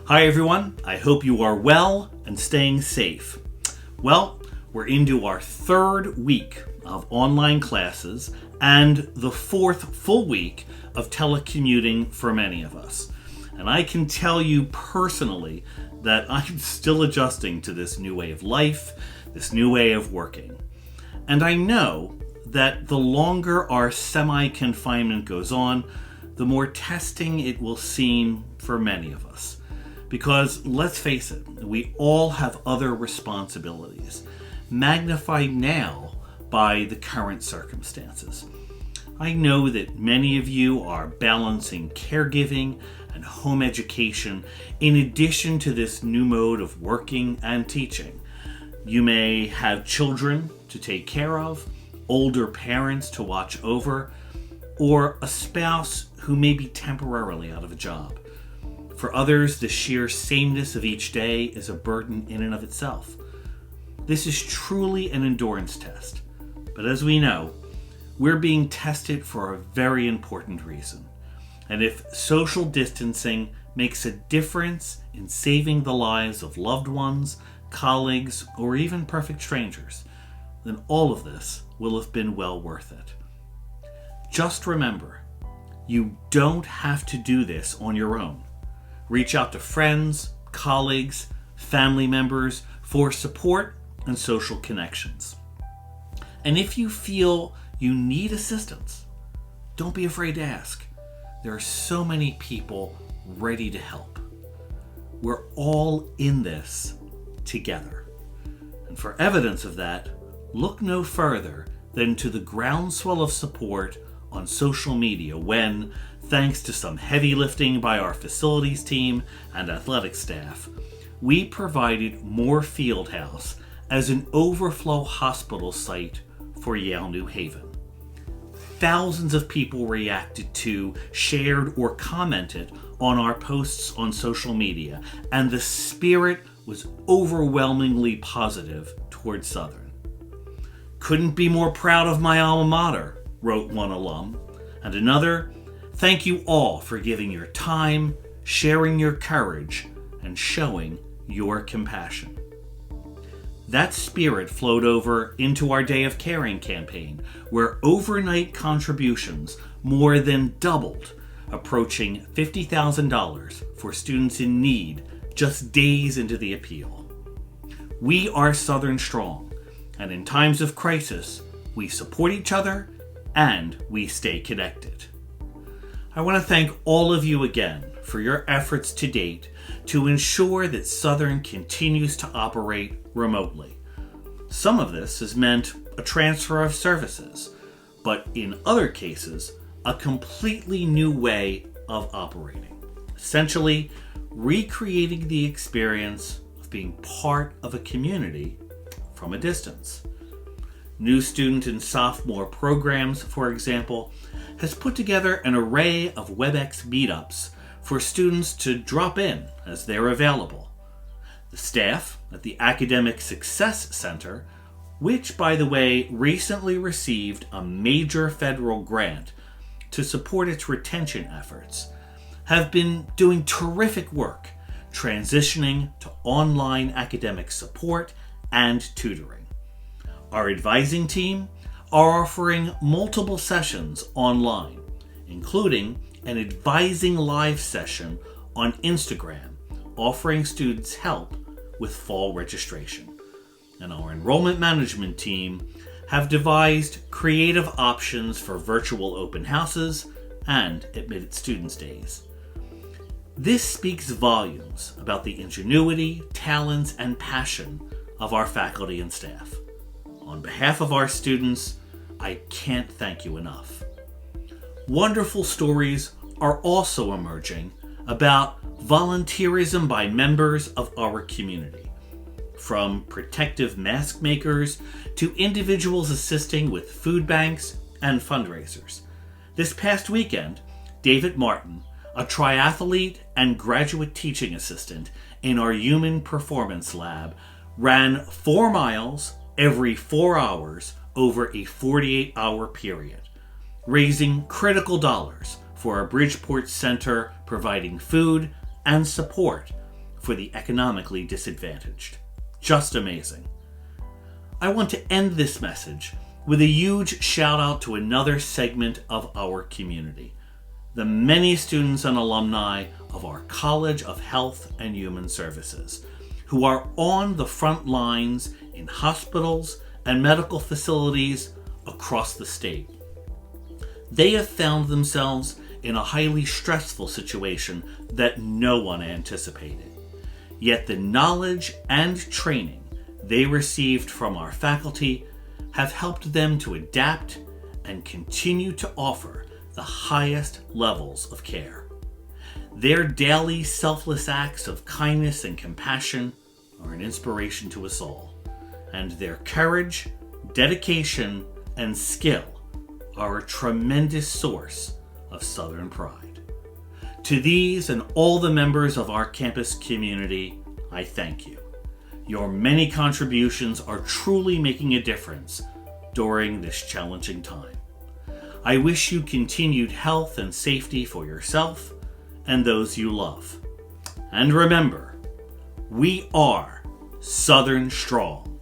Hi everyone, I hope you are well and staying safe. Well, we're into our third week of online classes and the fourth full week of telecommuting for many of us. And I can tell you personally that I'm still adjusting to this new way of life, this new way of working. And I know that the longer our semi-confinement goes on, the more testing it will seem for many of us. Because let's face it, we all have other responsibilities, magnified now by the current circumstances. I know that many of you are balancing caregiving and home education in addition to this new mode of working and teaching. You may have children to take care of, older parents to watch over, or a spouse who may be temporarily out of a job. For others, the sheer sameness of each day is a burden in and of itself. This is truly an endurance test, but as we know, we're being tested for a very important reason. And if social distancing makes a difference in saving the lives of loved ones, colleagues, or even perfect strangers, then all of this will have been well worth it. Just remember, you don't have to do this on your own. Reach out to friends, colleagues, family members for support and social connections. And if you feel you need assistance, don't be afraid to ask. There are so many people ready to help. We're all in this together. And for evidence of that, look no further than to the groundswell of support on social media when, thanks to some heavy lifting by our facilities team and athletic staff, we provided Moore Fieldhouse as an overflow hospital site for Yale New Haven. Thousands of people reacted to, shared, or commented on our posts on social media, and the spirit was overwhelmingly positive towards Southern. "Couldn't be more proud of my alma mater," wrote one alum, and another, "Thank you all for giving your time, sharing your courage, and showing your compassion." That spirit flowed over into our Day of Caring campaign, where overnight contributions more than doubled, approaching $50,000 for students in need just days into the appeal. We are Southern strong, and in times of crisis, we support each other and we stay connected. I want to thank all of you again for your efforts to date to ensure that Southern continues to operate remotely. Some of this has meant a transfer of services, but in other cases, a completely new way of operating. Essentially, recreating the experience of being part of a community from a distance. New student and sophomore programs, for example, has put together an array of WebEx meetups for students to drop in as they're available. The staff at the Academic Success Center, which, by the way, recently received a major federal grant to support its retention efforts, have been doing terrific work transitioning to online academic support and tutoring. Our advising team are offering multiple sessions online, including an advising live session on Instagram, offering students help with fall registration. And our enrollment management team have devised creative options for virtual open houses and admitted students days. This speaks volumes about the ingenuity, talents, and passion of our faculty and staff. On behalf of our students, I can't thank you enough. Wonderful stories are also emerging about volunteerism by members of our community, from protective mask makers to individuals assisting with food banks and fundraisers. This past weekend, David Martin, a triathlete and graduate teaching assistant in our Human Performance Lab, ran 4 miles every 4 hours over a 48-hour period, raising critical dollars for our Bridgeport Center, providing food and support for the economically disadvantaged. Just amazing. I want to end this message with a huge shout out to another segment of our community, the many students and alumni of our College of Health and Human Services, who are on the front lines in hospitals and medical facilities across the state. They have found themselves in a highly stressful situation that no one anticipated. Yet the knowledge and training they received from our faculty have helped them to adapt and continue to offer the highest levels of care. Their daily selfless acts of kindness and compassion are an inspiration to us all, and their courage, dedication, and skill are a tremendous source of Southern pride. To these and all the members of our campus community, I thank you. Your many contributions are truly making a difference during this challenging time. I wish you continued health and safety for yourself and those you love. And remember, we are Southern Strong.